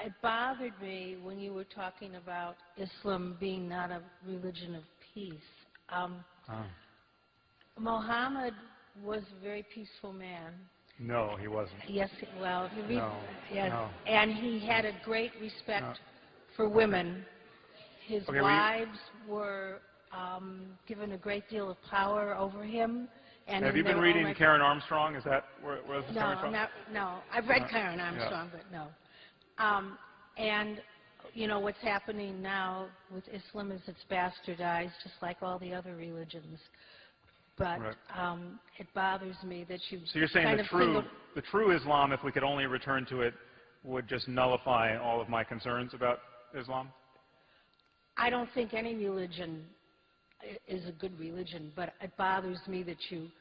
it bothered me when you were talking about Islam being not a religion of peace. Muhammad was a very peaceful man. No, he wasn't. Yes, well, if you read, No, yes, no. and he had a great respect for women. His wives were given a great deal of power over him. And have you been reading Karen Armstrong? Is that where this is coming from? No, I've read Karen Armstrong, but no. And, you know, what's happening now with Islam is it's bastardized, just like all the other religions. But it bothers me that you. So you're saying the true Islam, if we could only return to it, would just nullify all of my concerns about Islam? I don't think any religion is a good religion, but it bothers me that you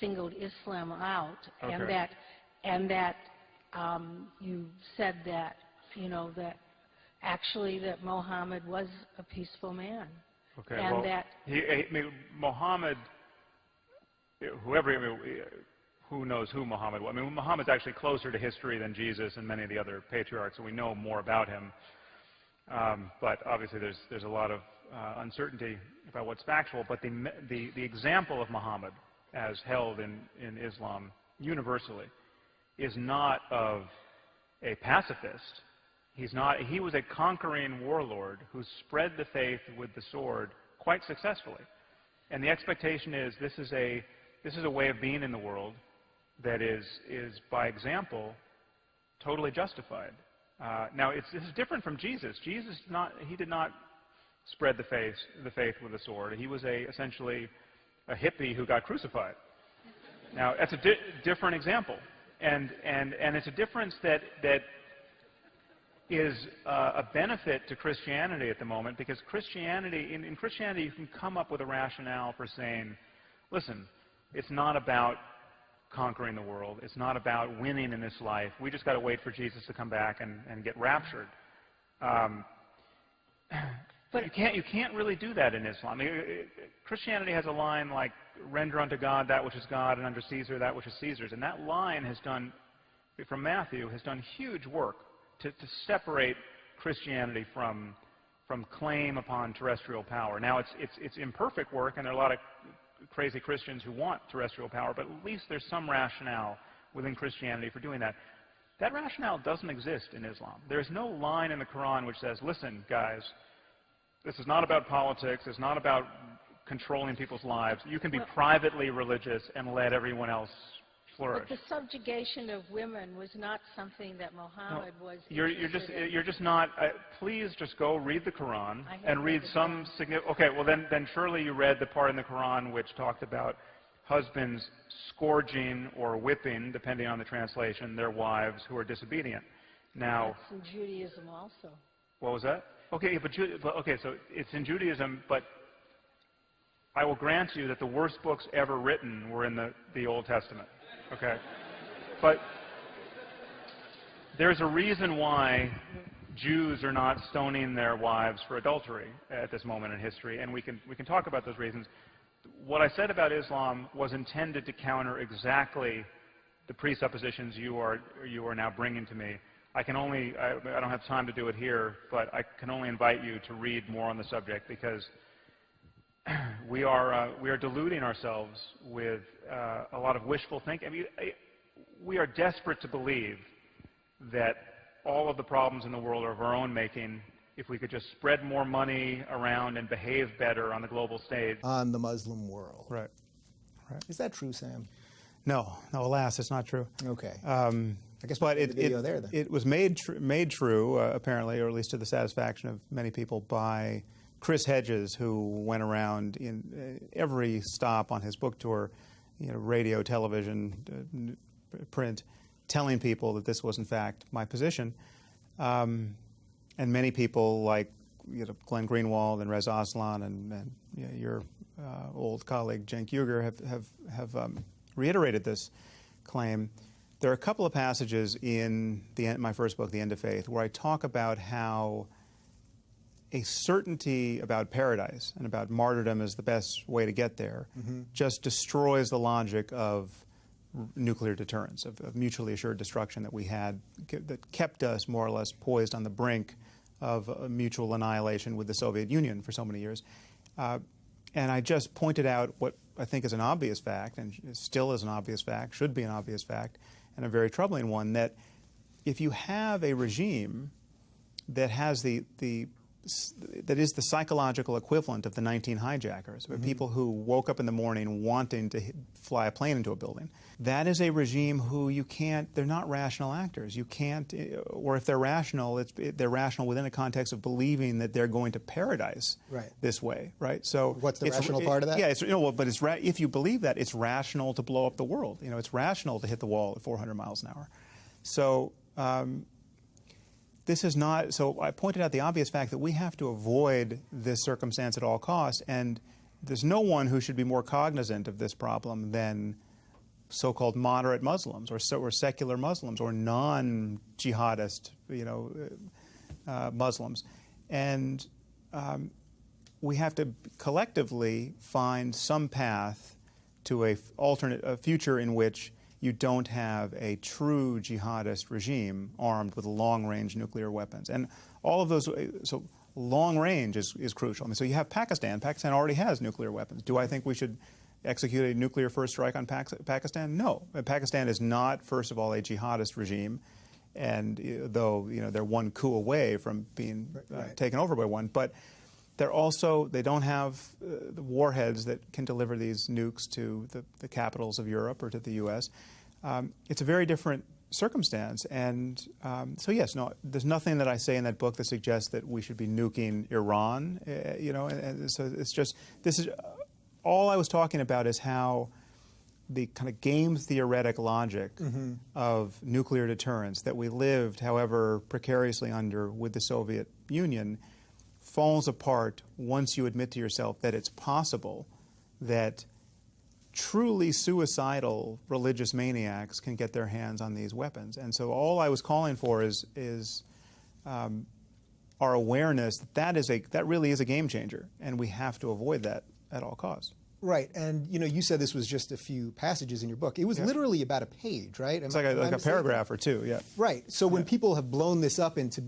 singled Islam out, and that you said that, you know, that actually that Muhammad was a peaceful man. Okay, and well, that Muhammad, who knows who Muhammad was? I mean, Muhammad's actually closer to history than Jesus and many of the other patriarchs, so we know more about him. But obviously there's a lot of uncertainty about what's factual. But the example of Muhammad, as held in Islam universally, is not of a pacifist. He was a conquering warlord who spread the faith with the sword quite successfully. And the expectation is this is a way of being in the world that is by example totally justified. Now this is different from Jesus. Jesus did not spread the faith with a sword. He was essentially a hippie who got crucified. Now that's a different example, and it's a difference that is a benefit to Christianity at the moment, because in Christianity you can come up with a rationale for saying, listen, it's not about conquering the world. It's not about winning in this life. We just got to wait for Jesus to come back and get raptured. But you can't really do that in Islam. Christianity has a line like, render unto God that which is God, and unto Caesar that which is Caesar's. And that line from Matthew, has done huge work to separate Christianity from claim upon terrestrial power. Now, it's imperfect work, and there are a lot of crazy Christians who want terrestrial power, but at least there's some rationale within Christianity for doing that. That rationale doesn't exist in Islam. There's no line in the Quran which says, listen, guys, this is not about politics, it's not about controlling people's lives. You can be privately religious and let everyone else flourish. But the subjugation of women was not something that Muhammad was interested in. You're just not. Please just go read the Quran and read some significant. Okay, well then surely you read the part in the Quran which talked about husbands scourging or whipping, depending on the translation, their wives who are disobedient. Now, that's in Judaism also. What was that? Okay, okay, so it's in Judaism, but I will grant you that the worst books ever written were in the Old Testament. Okay, but there's a reason why Jews are not stoning their wives for adultery at this moment in history, and we can talk about those reasons. What I said about Islam was intended to counter exactly the presuppositions you are now bringing to me. I don't have time to do it here, but I can only invite you to read more on the subject, because we are deluding ourselves with a lot of wishful thinking. I mean, we are desperate to believe that all of the problems in the world are of our own making if we could just spread more money around and behave better on the global stage. On the Muslim world. Right. Is that true, Sam? No, alas, it's not true. Okay. I guess, but it was made true, apparently, or at least to the satisfaction of many people, by Chris Hedges, who went around in every stop on his book tour, radio, television, print, telling people that this was in fact my position. And many people like Glenn Greenwald and Reza Aslan and your old colleague Cenk Uygur have reiterated this claim. There are a couple of passages in my first book, The End of Faith, where I talk about how a certainty about paradise and about martyrdom as the best way to get there just destroys the logic of nuclear deterrence, of mutually assured destruction that we had, that kept us more or less poised on the brink of mutual annihilation with the Soviet Union for so many years. And I just pointed out what I think is an obvious fact, and still is an obvious fact, should be an obvious fact, and a very troubling one, that if you have a regime that has that is the psychological equivalent of the 19 hijackers, people who woke up in the morning wanting to fly a plane into a building. That is a regime who you can't, they're not rational actors. You can't, or if they're rational, they're rational within a context of believing that they're going to paradise this way, right? So what's the rational part of that? Yeah, but if you believe that, it's rational to blow up the world. You know, it's rational to hit the wall at 400 miles an hour. So this is not, so I pointed out the obvious fact that we have to avoid this circumstance at all costs, and there's no one who should be more cognizant of this problem than so-called moderate Muslims or secular Muslims or non-jihadist, Muslims. And we have to collectively find some path to a future in which you don't have a true jihadist regime armed with long-range nuclear weapons. And all of those, so long range is crucial. I mean, so you have Pakistan. Pakistan already has nuclear weapons. Do I think we should execute a nuclear first strike on Pakistan? No. Pakistan is not, first of all, a jihadist regime, and though they're one coup away from being taken over by one, but they don't have the warheads that can deliver these nukes to the capitals of Europe or to the U.S. It's a very different circumstance, and so yes, no, there's nothing that I say in that book that suggests that we should be nuking Iran. And so it's just this is all I was talking about is how the kind of game theoretic logic of nuclear deterrence that we lived, however precariously under with the Soviet Union, falls apart once you admit to yourself that it's possible that truly suicidal religious maniacs can get their hands on these weapons. And so all I was calling for is our awareness that really is a game changer, and we have to avoid that at all costs. Right, and you said this was just a few passages in your book. It was literally about a page, right? It's like a paragraph or two, yeah. Right, so when people have blown this up into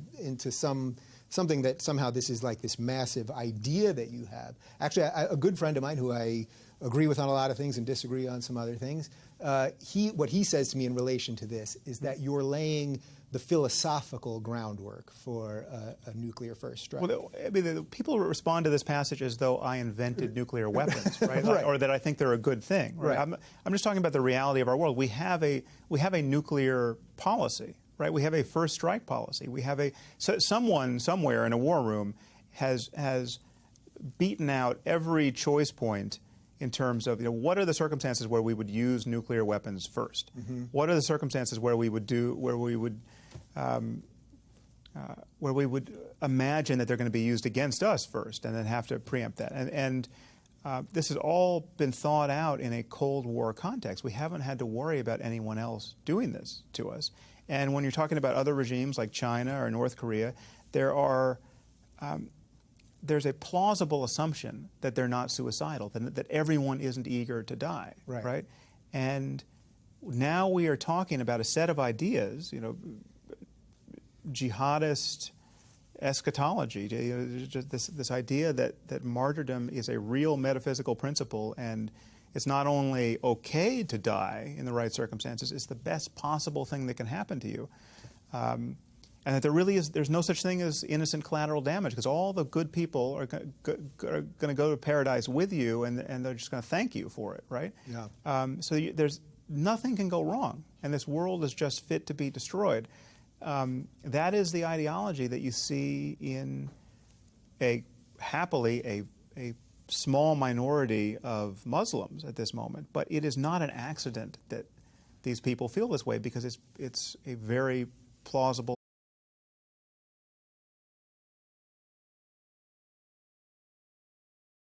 something that somehow this is like this massive idea that you have. Actually, a good friend of mine who I agree with on a lot of things and disagree on some other things, what he says to me in relation to this is that you're laying the philosophical groundwork for a nuclear first strike. Well, I mean, people respond to this passage as though I invented nuclear weapons, right? Or that I think they're a good thing. Right? I'm just talking about the reality of our world. We have a nuclear policy, right? We have a first strike policy. We have someone somewhere in a war room has beaten out every choice point in terms of what are the circumstances where we would use nuclear weapons first? What are the circumstances where we would imagine that they're going to be used against us first, and then have to preempt that? And this has all been thought out in a Cold War context. We haven't had to worry about anyone else doing this to us. And when you're talking about other regimes like China or North Korea, there's a plausible assumption that they're not suicidal, that everyone isn't eager to die, right? And now we are talking about a set of ideas, jihadist eschatology, this idea that martyrdom is a real metaphysical principle, and it's not only okay to die in the right circumstances, it's the best possible thing that can happen to you. And that there's no such thing as innocent collateral damage, because all the good people are going to go to paradise with you, and they're just going to thank you for it, right? Yeah. So there's nothing can go wrong, and this world is just fit to be destroyed. That is the ideology that you see in happily a small minority of Muslims at this moment, but it is not an accident that these people feel this way, because it's a very plausible